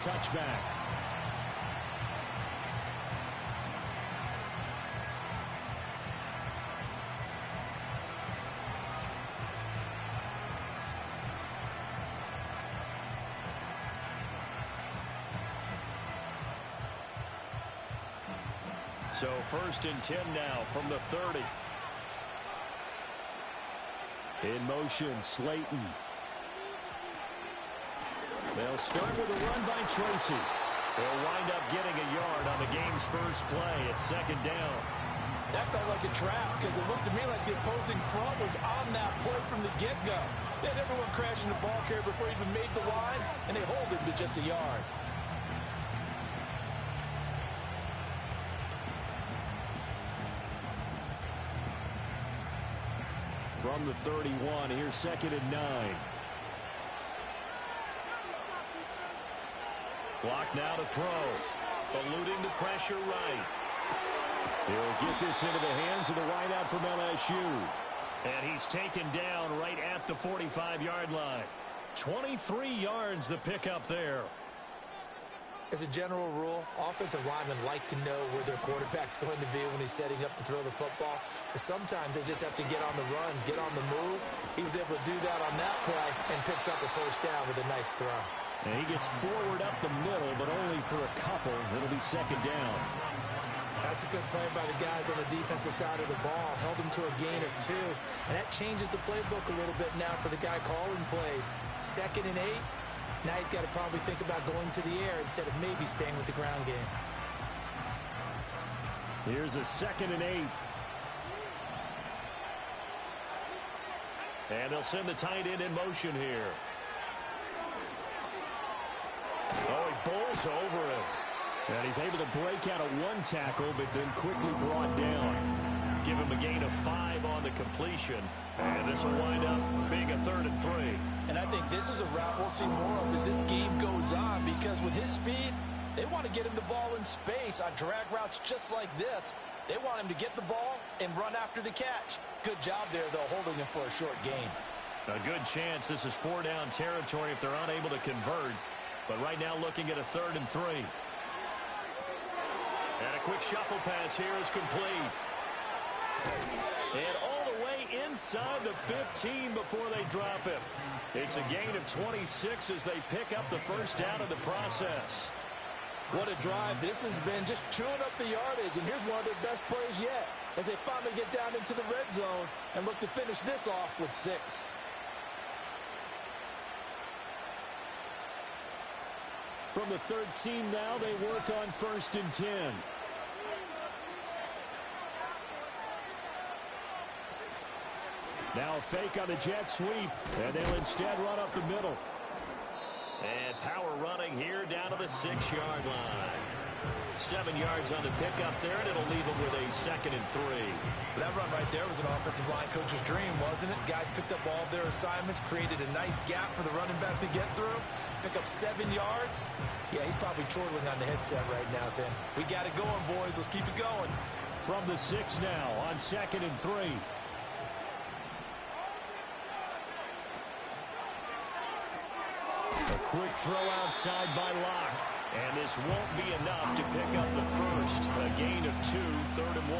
Touchback. So 1st and 10 now from the 30. In motion, Slayton. They'll start with a run by Tracy. They'll wind up getting a yard on the game's first play. It's 2nd down. That felt like a trap because it looked to me like the opposing front was on that play from the get-go. They had everyone crashing the ball carrier before he even made the line, and they hold him to just a yard. From the 31, here's 2nd and 9. Block now to throw. Eluding the pressure right. He'll get this into the hands of the wideout from LSU. And he's taken down right at the 45-yard line. 23 yards the pickup there. As a general rule, offensive linemen like to know where their quarterback's going to be when he's setting up to throw the football. But sometimes they just have to get on the run, get on the move. He was able to do that on that play and picks up a 1st down with a nice throw. And he gets forward up the middle, but only for a couple. It'll be 2nd down. That's a good play by the guys on the defensive side of the ball. Held him to a gain of 2. And that changes the playbook a little bit now for the guy calling plays. 2nd and 8. Now he's got to probably think about going to the air instead of maybe staying with the ground game. Here's a 2nd and 8. And they'll send the tight end in motion here. Oh, he bowls over him. And he's able to break out of 1 tackle, but then quickly brought down. Give him a gain of 5 on the completion. And this will wind up being a 3rd and 3. And I think this is a route we'll see more of as this game goes on, because with his speed, they want to get him the ball in space on drag routes just like this. They want him to get the ball and run after the catch. Good job there, though, holding him for a short gain. A good chance this is 4-down territory if they're unable to convert. But right now looking at a 3rd and 3. And a quick shuffle pass here is complete. And all the way inside the 15 before they drop him. It's a gain of 26 as they pick up the 1st down in the process. What a drive this has been, just chewing up the yardage. And here's one of their best plays yet as they finally get down into the red zone and look to finish this off with 6. From the 13 now, they work on 1st and 10. Now a fake on the jet sweep, and they'll instead run up the middle. And power running here down to the 6-yard line. 7 yards on the pickup there, and it'll leave them with a 2nd and 3. That run right there was an offensive line coach's dream, wasn't it? Guys picked up all of their assignments, created a nice gap for the running back to get through, pick up 7 yards. Yeah, he's probably chortling on the headset right now, saying, we got it going, boys. Let's keep it going. From the 6 now on 2nd and 3. A quick throw outside by Locke. And this won't be enough to pick up the 1st. A gain of 2, 3rd and 1.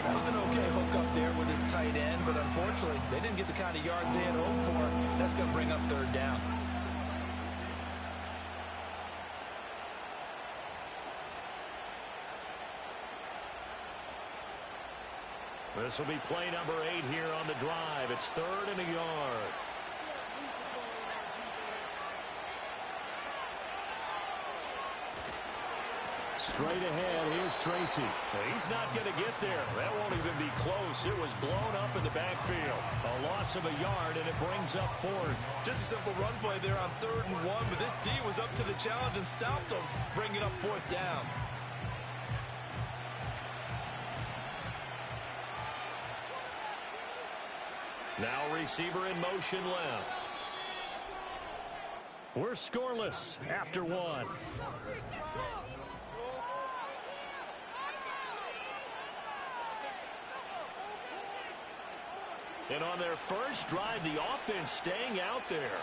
That was an okay hook up there with his tight end, but unfortunately, they didn't get the kind of yards they had hoped for. That's going to bring up 3rd down. This will be play number 8 here on the drive. It's 3rd and a yard. Straight ahead, here's Tracy. He's not going to get there. That won't even be close. It was blown up in the backfield. A loss of a yard, and it brings up 4th. Just a simple run play there on 3rd and 1, but this D was up to the challenge and stopped him, bringing up 4th down. Now receiver in motion left. We're scoreless after 1. And on their first drive, the offense staying out there.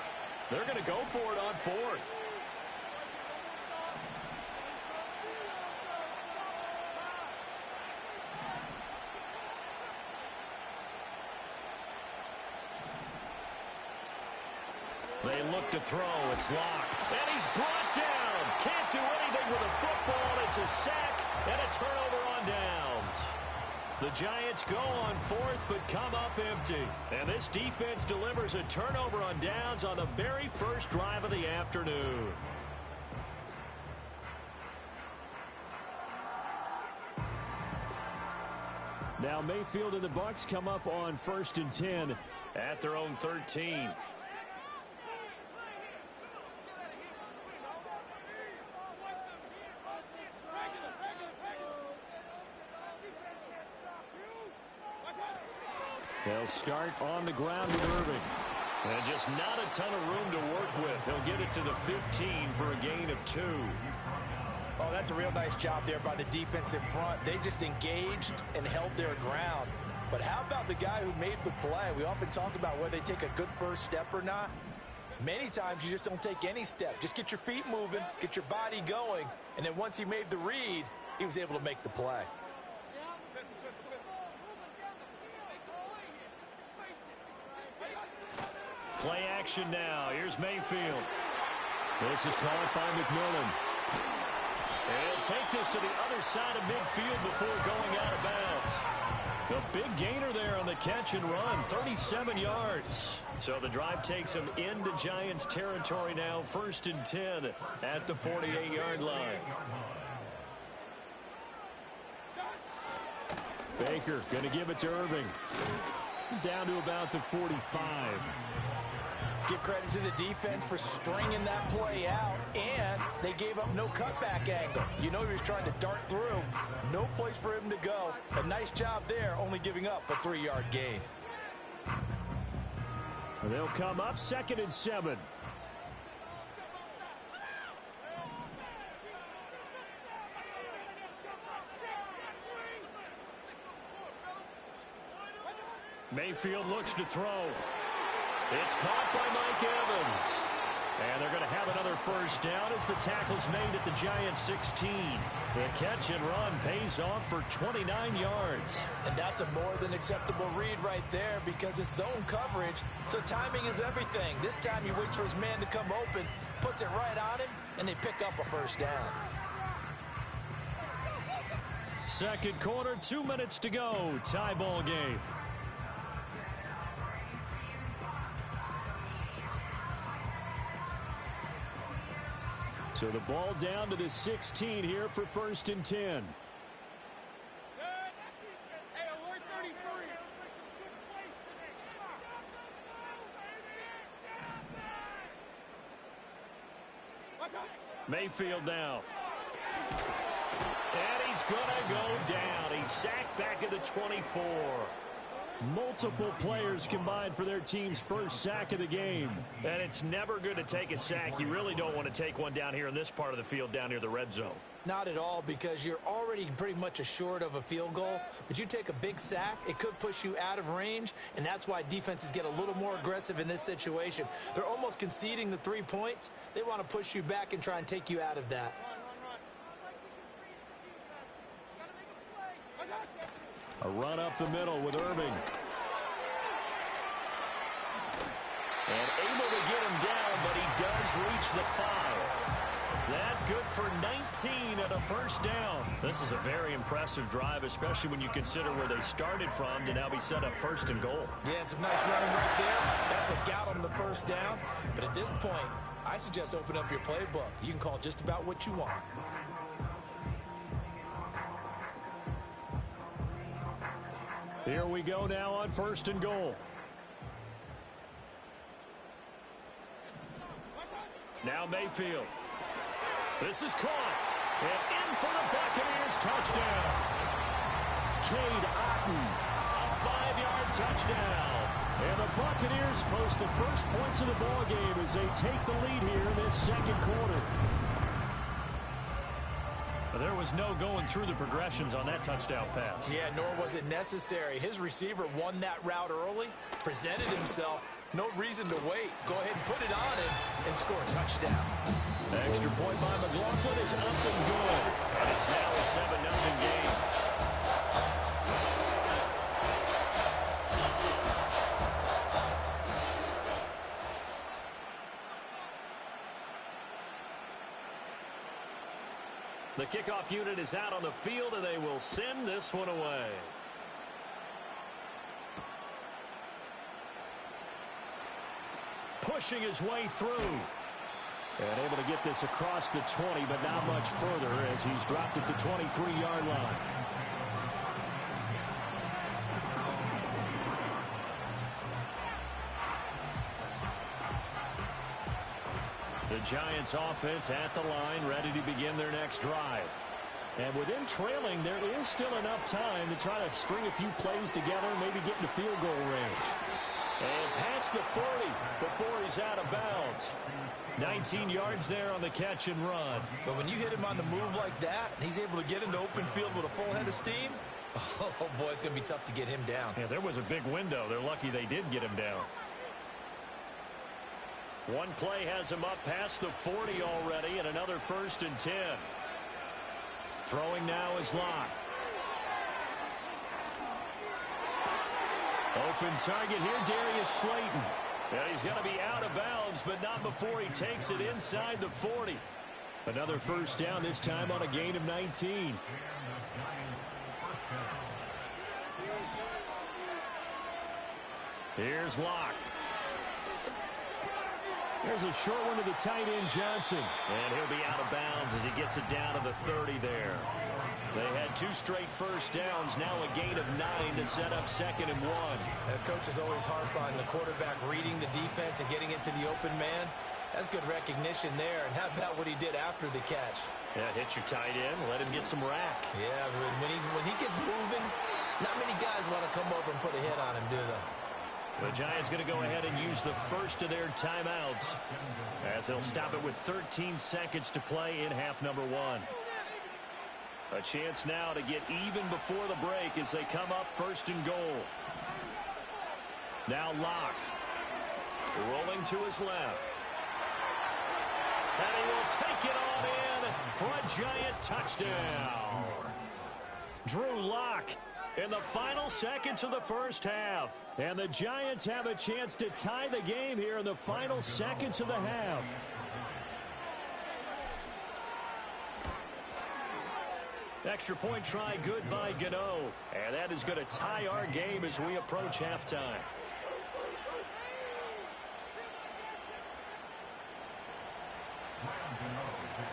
They're going to go for it on 4th. They look to throw. It's locked. And he's brought down. Can't do anything with a football. It's a sack and a turnover on downs. The Giants go on fourth but come up empty. And this defense delivers a turnover on downs on the very first drive of the afternoon. Now Mayfield and the Bucs come up on 1st and 10 at their own 13. They'll start on the ground with Irving. And just not a ton of room to work with. He'll get it to the 15 for a gain of 2. Oh, that's a real nice job there by the defensive front. They just engaged and held their ground. But how about the guy who made the play? We often talk about whether they take a good first step or not. Many times you just don't take any step. Just get your feet moving, get your body going, and then once he made the read, he was able to make the play. Play action now. Here's Mayfield. This is caught by McMillan. And take this to the other side of midfield before going out of bounds. The big gainer there on the catch and run, 37 yards. So the drive takes him into Giants territory now, 1st and 10 at the 48-yard line. Baker going to give it to Irving. Down to about the 45. Give credit to the defense for stringing that play out, and they gave up no cutback angle. You know he was trying to dart through. No place for him to go. A nice job there, only giving up a 3-yard gain. They'll come up 2nd and 7. Mayfield looks to throw. It's caught by Mike Evans. And they're going to have another first down as the tackle's made at the Giants 16. The catch and run pays off for 29 yards. And that's a more than acceptable read right there because it's zone coverage, so timing is everything. This time he waits for his man to come open, puts it right on him, and they pick up a first down. Second quarter, 2 minutes to go. Tie ball game. So the ball down to the 16 here for 1st and 10. Mayfield now. And he's going to go down. He's sacked back at the 24. Multiple players combined for their team's first sack of the game. And it's never good to take a sack. You really don't want to take one down here in this part of the field down near the red zone. Not at all, because you're already pretty much assured of a field goal. But you take a big sack, it could push you out of range, and that's why defenses get a little more aggressive in this situation. They're almost conceding the 3 points. They want to push you back and try and take you out of that. A run up the middle with Irving. And able to get him down, but he does reach the 5. That good for 19 and a first down. This is a very impressive drive, especially when you consider where they started from to now be set up 1st and goal. Yeah, and some nice running right there. That's what got them the first down. But at this point, I suggest open up your playbook. You can call just about what you want. Here we go now on 1st and goal. Now Mayfield. This is caught. And in for the Buccaneers touchdown. Cade Otton, a 5-yard touchdown. And the Buccaneers post the first points of the ball game as they take the lead here in this second quarter. There was no going through the progressions on that touchdown pass. Yeah, nor was it necessary. His receiver won that route early, presented himself. No reason to wait. Go ahead and put it on him and score a touchdown. Extra point by McLaughlin is up and good. And it's now a 7-0 game. The kickoff unit is out on the field, and they will send this one away. Pushing his way through. And able to get this across the 20, but not much further as he's dropped at the 23-yard line. The Giants offense at the line, ready to begin their next drive. And with them trailing, there is still enough time to try to string a few plays together, maybe get into field goal range. And past the 40 before he's out of bounds. 19 yards there on the catch and run. But when you hit him on the move like that, and he's able to get into open field with a full head of steam, oh boy, it's going to be tough to get him down. Yeah, there was a big window. They're lucky they did get him down. One play has him up past the 40 already, and another 1st and 10. Throwing now is Locke. Open target here, Darius Slayton. And he's going to be out of bounds, but not before he takes it inside the 40. Another 1st down, this time on a gain of 19. Here's Locke. There's a short one to the tight end, Johnson. And he'll be out of bounds as he gets it down to the 30 there. They had 2 straight 1st downs, now a gain of 9 to set up 2nd and 1. Coaches always harp on the quarterback reading the defense and getting into the open man. That's good recognition there. And how about what he did after the catch? Yeah, hit your tight end, let him get some rack. Yeah, when he gets moving, not many guys want to come over and put a hit on him, do they? The Giants going to go ahead and use the first of their timeouts as they'll stop it with 13 seconds to play in half number 1. A chance now to get even before the break as they come up 1st and goal. Now Locke. Rolling to his left. And he will take it on in for a Giant touchdown. Drew Locke in the final seconds of the 1st half. And the Giants have a chance to tie the game here in the final seconds of the half. Extra point try good by Gano. And that is going to tie our game as we approach halftime.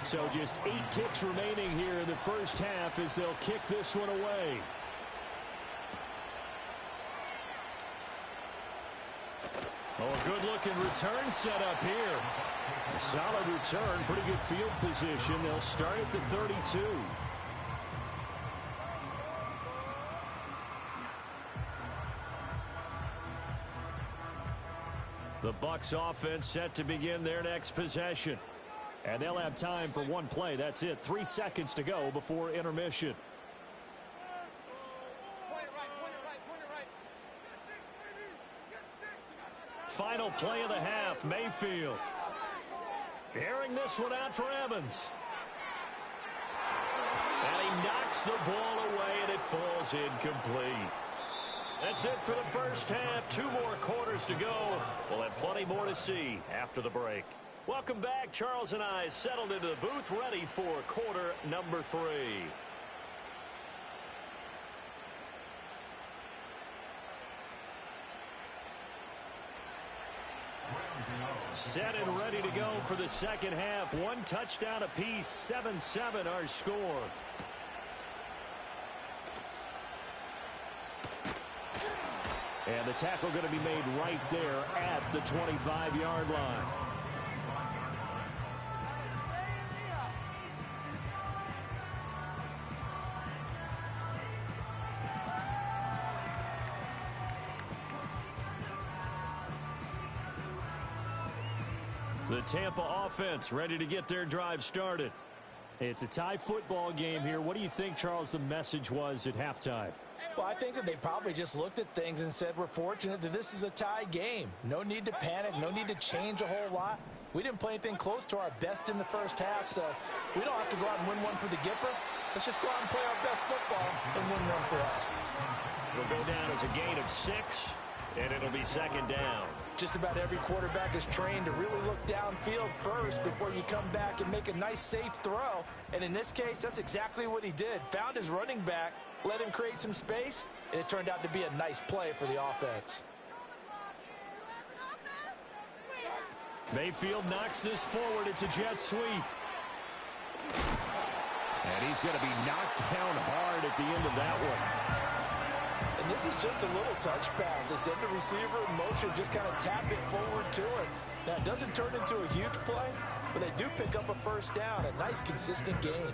So just 8 ticks remaining here in the 1st half as they'll kick this one away. Oh, a good-looking return set up here. A solid return, pretty good field position. They'll start at the 32. The Bucs offense set to begin their next possession. And they'll have time for one play. That's it. 3 seconds to go before intermission. Final play of the half, Mayfield. Airing this one out for Evans. And he knocks the ball away, and it falls incomplete. That's it for the 1st half. 2 more quarters to go. We'll have plenty more to see after the break. Welcome back. Charles and I settled into the booth, ready for quarter number 3. Set and ready to go for the 2nd half. 1 touchdown apiece, 7-7 our score. And the tackle going to be made right there at the 25-yard line. The Tampa offense ready to get their drive started. It's a tie football game here. What do you think, Charles, the message was at halftime? Well, I think that they probably just looked at things and said, we're fortunate that this is a tie game. No need to panic, no need to change a whole lot. We didn't play anything close to our best in the 1st half, so we don't have to go out and win one for the Gipper. Let's just go out and play our best football and win one for us. It'll go down as a gain of 6, and it'll be 2nd down. Just about every quarterback is trained to really look downfield first before you come back and make a nice, safe throw. And in this case, that's exactly what he did. Found his running back, let him create some space, and it turned out to be a nice play for the offense. Mayfield knocks this forward. It's a jet sweep. And he's going to be knocked down hard at the end of that one. And this is just a little touch pass. They send the receiver in motion, just kind of tap it forward to him. Now, it doesn't turn into a huge play, but they do pick up a first down. A nice, consistent gain.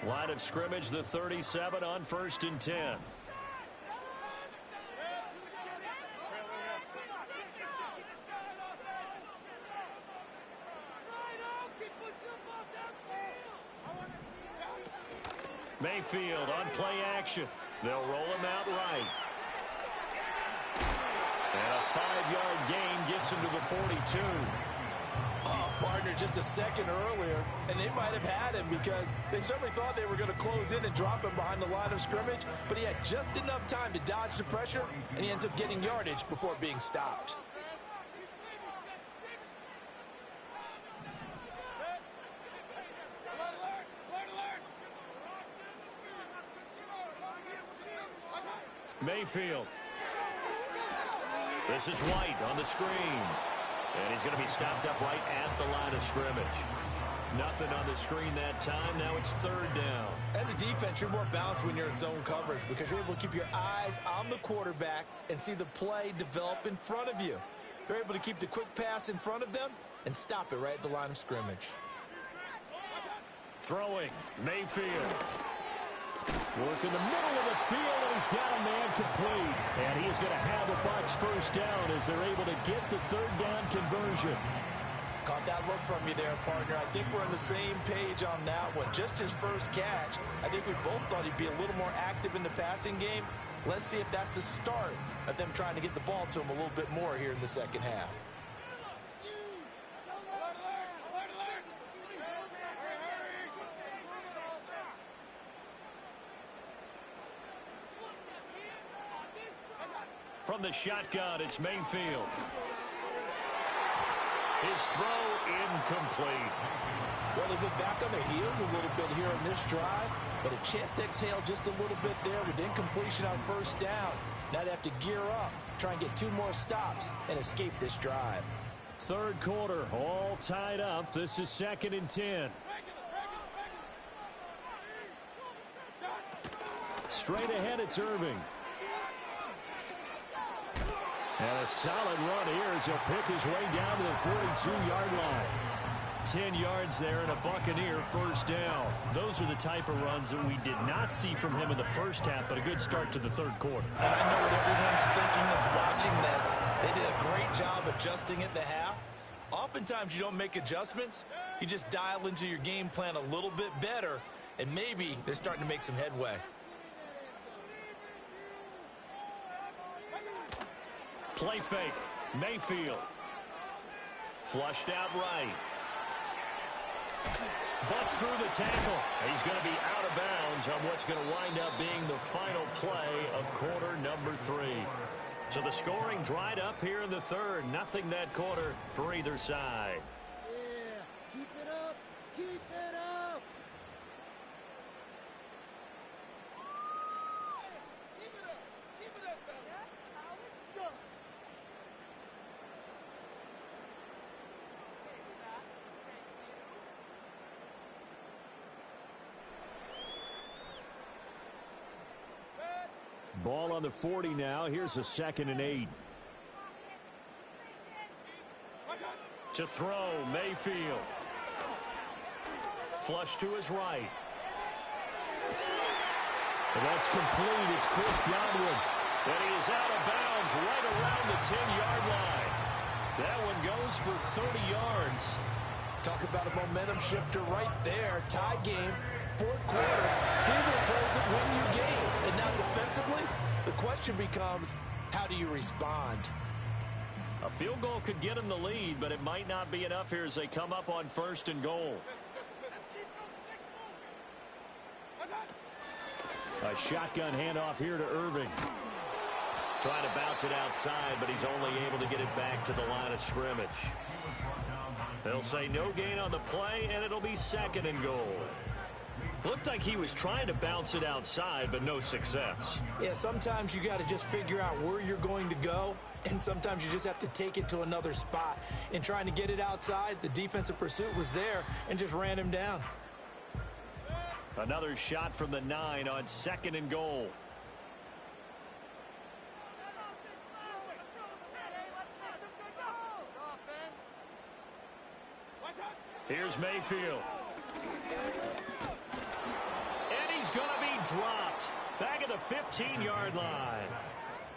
Line of scrimmage, the 37 on 1st and 10. Mayfield on play action. They'll roll him out right. And a 5-yard gain gets him to the 42. Oh, partner, just a second earlier, and they might have had him because they certainly thought they were going to close in and drop him behind the line of scrimmage, but he had just enough time to dodge the pressure, and he ends up getting yardage before being stopped. Mayfield. This is White on the screen. And he's going to be stopped up right at the line of scrimmage. Nothing on the screen that time. Now it's 3rd down. As a defense, you're more balanced when you're in zone coverage because you're able to keep your eyes on the quarterback and see the play develop in front of you. They're able to keep the quick pass in front of them and stop it right at the line of scrimmage. Throwing, Mayfield. Work in the middle of the field, and he's got a man complete. And he's going to have the Bucs first down as they're able to get the 3rd down conversion. Caught that look from you there, partner. I think we're on the same page on that one. Just his first catch. I think we both thought he'd be a little more active in the passing game. Let's see if that's the start of them trying to get the ball to him a little bit more here in the second half. From the shotgun, it's Mayfield. His throw incomplete. Well, they've been back on their heels a little bit here on this drive, but a chance to exhale just a little bit there with incompletion on 1st down. Now they have to gear up, try and get 2 more stops, and escape this drive. 3rd quarter, all tied up. This is 2nd and 10. Straight ahead, it's Irving. And a solid run here as he'll pick his way down to the 42-yard line. 10 yards there and a Buccaneer first down. Those are the type of runs that we did not see from him in the first half, but a good start to the 3rd quarter. And I know what everyone's thinking that's watching this. They did a great job adjusting at the half. Oftentimes you don't make adjustments. You just dial into your game plan a little bit better, and maybe they're starting to make some headway. Play fake. Mayfield. Flushed out right. Busts through the tackle. He's going to be out of bounds on what's going to wind up being the final play of quarter number 3. So the scoring dried up here in the 3rd. Nothing that quarter for either side. Yeah, keep it up. Keep it up. Keep it up. Keep it up, fellas. Ball on the 40 now. Here's a 2nd and 8. To throw, Mayfield. Flush to his right. And that's complete. It's Chris Godwin. And he is out of bounds right around the 10-yard line. That one goes for 30 yards. Talk about a momentum shifter right there. Tie game, 4th quarter. These are plays that win you games. And now defensively, the question becomes, how do you respond? A field goal could get him the lead, but it might not be enough here as they come up on 1st and goal. A shotgun handoff here to Irving. Trying to bounce it outside, but he's only able to get it back to the line of scrimmage. They'll say no gain on the play, and it'll be 2nd and goal. Looked like he was trying to bounce it outside, but no success. Yeah, sometimes you got to just figure out where you're going to go, and sometimes you just have to take it to another spot. In trying to get it outside, the defensive pursuit was there and just ran him down. Another shot from the 9 on 2nd and goal. Here's Mayfield. And he's going to be dropped. Back at the 15-yard line.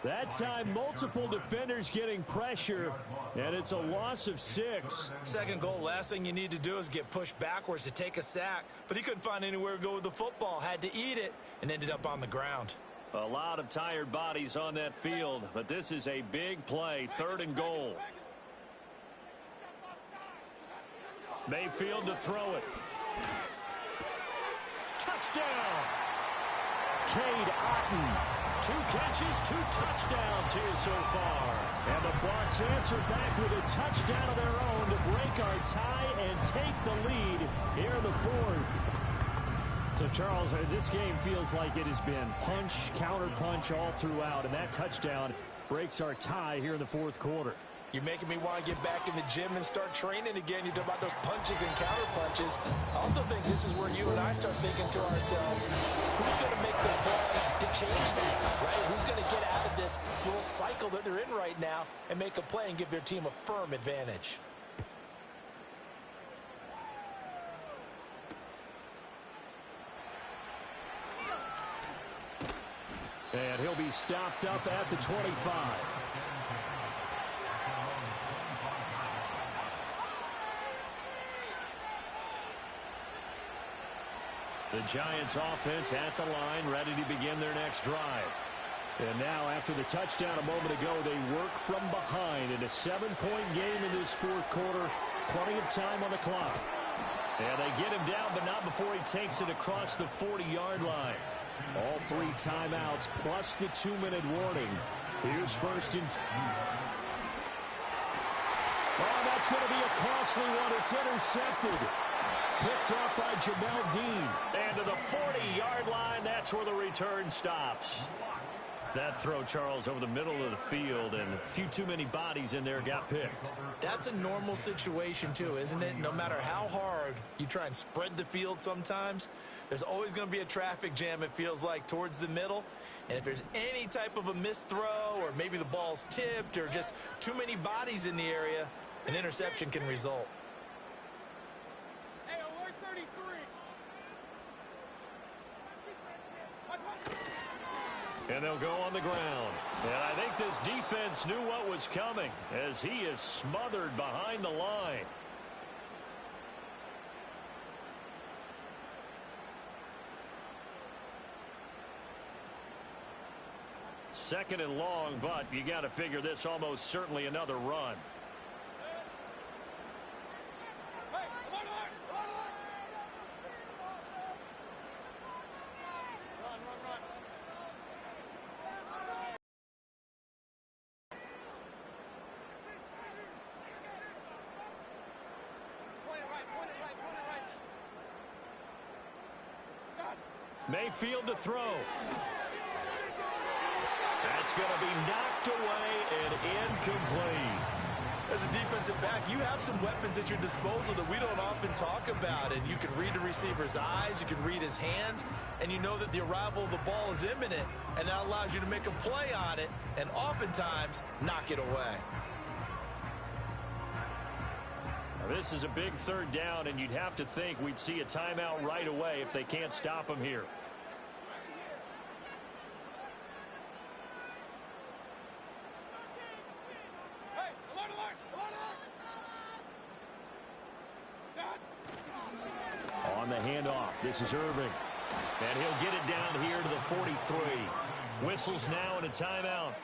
That time, multiple defenders getting pressure, and it's a loss of 6. 2nd goal, last thing you need to do is get pushed backwards to take a sack. But he couldn't find anywhere to go with the football, had to eat it, and ended up on the ground. A lot of tired bodies on that field, but this is a big play, 3rd and goal. Mayfield to throw it. Touchdown! Cade Otton. 2 catches, 2 touchdowns here so far. And the Bucs answer back with a touchdown of their own to break our tie and take the lead here in the 4th. So, Charles, this game feels like it has been punch, counter punch all throughout, and that touchdown breaks our tie here in the 4th quarter. You're making me want to get back in the gym and start training again. You talk about those punches and counter punches. I also think this is where you and I start thinking to ourselves, who's going to make the play to change that, right? Who's going to get out of this little cycle that they're in right now and make a play and give their team a firm advantage? And he'll be stopped up at the 25. The Giants offense at the line, ready to begin their next drive. And now, after the touchdown a moment ago, they work from behind in a 7-point game in this 4th quarter. Plenty of time on the clock. And they get him down, but not before he takes it across the 40-yard line. All 3 timeouts plus the 2-minute warning. Here's 1st and 10. Oh, that's going to be a costly one. It's intercepted. Picked off by Jamel Dean. And to the 40-yard line, that's where the return stops. That throw, Charles, over the middle of the field, and a few too many bodies in there got picked. That's a normal situation, too, isn't it? No matter how hard you try and spread the field sometimes, there's always going to be a traffic jam, it feels like, towards the middle. And if there's any type of a missed throw, or maybe the ball's tipped, or just too many bodies in the area, an interception can result. And they'll go on the ground. And I think this defense knew what was coming as he is smothered behind the line. Second and long, but you got to figure this almost certainly another run. Mayfield to throw. That's going to be knocked away and incomplete. As a defensive back, you have some weapons at your disposal that we don't often talk about. And you can read the receiver's eyes, you can read his hands, and you know that the arrival of the ball is imminent. And that allows you to make a play on it and oftentimes knock it away. This is a big 3rd down, and you'd have to think we'd see a timeout right away if they can't stop him here. On the handoff, this is Irving. And he'll get it down here to the 43. Whistles now and a timeout.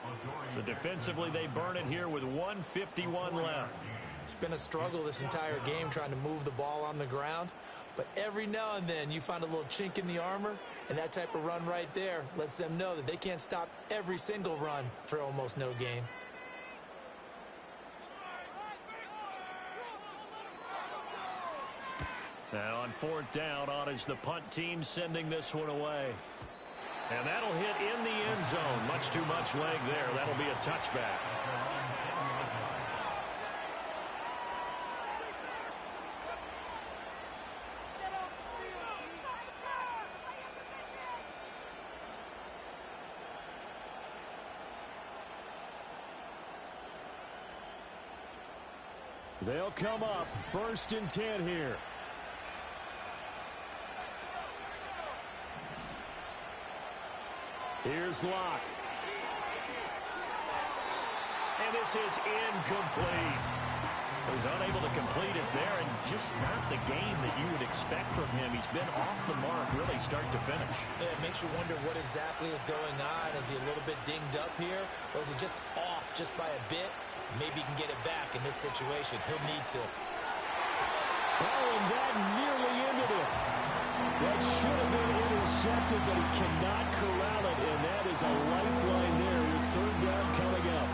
So defensively, they burn it here with 1:51 left. It's been a struggle this entire game trying to move the ball on the ground. But every now and then you find a little chink in the armor, and that type of run right there lets them know that they can't stop every single run for almost no gain. Now on 4th down, on is the punt team sending this one away. And that'll hit in the end zone. Much too much leg there. That'll be a touchback. They'll come up 1st and 10 here. Here's Locke. And this is incomplete. So he's unable to complete it there, and just not the game that you would expect from him. He's been off the mark really start to finish. Yeah, it makes you wonder what exactly is going on. Is he a little bit dinged up here, or is he just off just by a bit? Maybe he can get it back in this situation. He'll need to. Oh, and that nearly ended it. That should have been intercepted, but he cannot corral it, and that is a lifeline there with 3rd down coming up.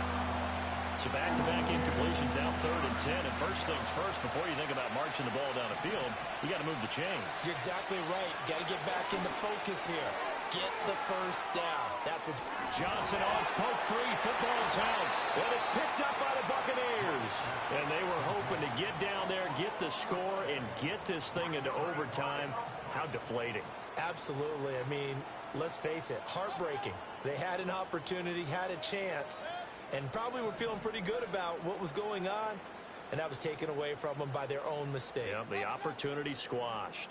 So back-to-back incompletions, now 3rd and 10. And first things first, before you think about marching the ball down the field, you got to move the chains. You're exactly right. Got to get back into focus here. Get the first down. That's what's... Johnson on its poke 3. Football's out. And it's picked up by the Buccaneers. And they were hoping to get down there, get the score, and get this thing into overtime. How deflating. Absolutely. I mean, let's face it, heartbreaking. They had an opportunity, had a chance, and probably were feeling pretty good about what was going on, and that was taken away from them by their own mistake. Yep, the opportunity squashed.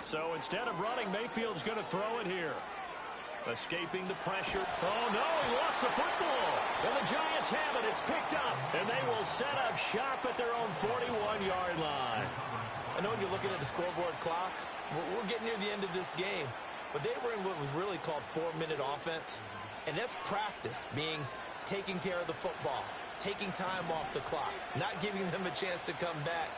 So instead of running, Mayfield's going to throw it here. Escaping the pressure. Oh, no, he lost the football. And the Giants have it. It's picked up. And they will set up shop at their own 41-yard line. I know when you're looking at the scoreboard clock, we're getting near the end of this game. But they were in what was really called 4-minute offense. And that's practice, being taking care of the football, taking time off the clock, not giving them a chance to come back.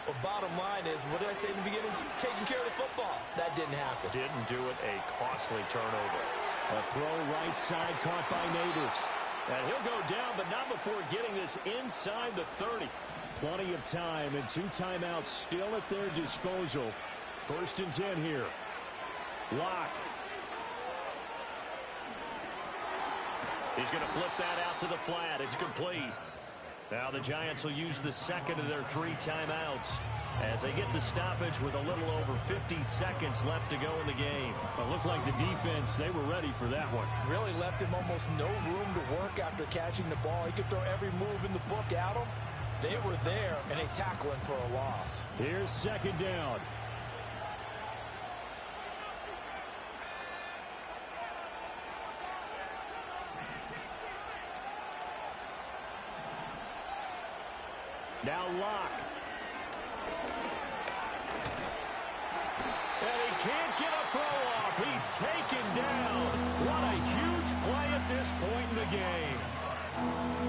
But bottom line is, what did I say in the beginning? Taking care of the football. That didn't happen. Didn't do it. A costly turnover. A throw right side caught by Neighbors. And he'll go down, but not before getting this inside the 30. Plenty of time and 2 timeouts still at their disposal. 1st and 10 here. Locke. He's going to flip that out to the flat. It's complete. Now the Giants will use the second of their 3 timeouts as they get the stoppage with a little over 50 seconds left to go in the game. It looked like the defense, they were ready for that one. Really left him almost no room to work after catching the ball. He could throw every move in the book at him. They were there, and they tackle him for a loss. Here's 2nd down. Now Locke. And he can't get a throw off. He's taken down. What a huge play at this point in the game.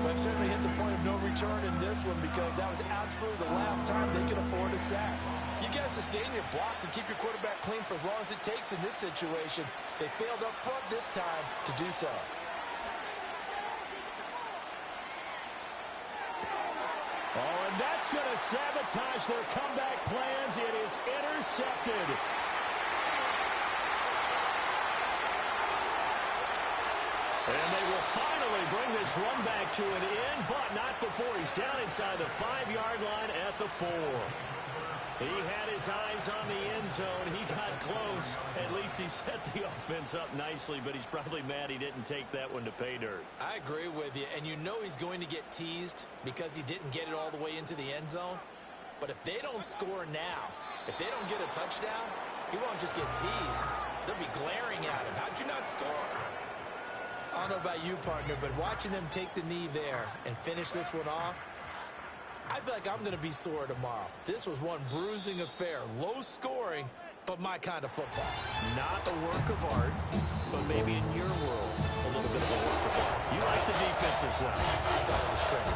But certainly hit the point of no return in this one, because that was absolutely the last time they could afford a sack. You got to sustain your blocks and keep your quarterback clean for as long as it takes in this situation. They failed up front this time to do so. Oh, and that's going to sabotage their comeback plans. It is intercepted. And they will finally bring this run back to an end, but not before he's down inside the 5-yard line at the 4. He had his eyes on the end zone. He got close. At least he set the offense up nicely, but he's probably mad he didn't take that one to pay dirt. I agree with you, and you know he's going to get teased because he didn't get it all the way into the end zone. But if they don't score now, if they don't get a touchdown, he won't just get teased. They'll be glaring at him. How'd you not score? I don't know about you, partner, but watching them take the knee there and finish this one off, I feel like I'm going to be sore tomorrow. This was one bruising affair. Low scoring, but my kind of football. Not a work of art, but maybe in your world, a little bit of a work of art. You like the defensive side. I thought it was pretty.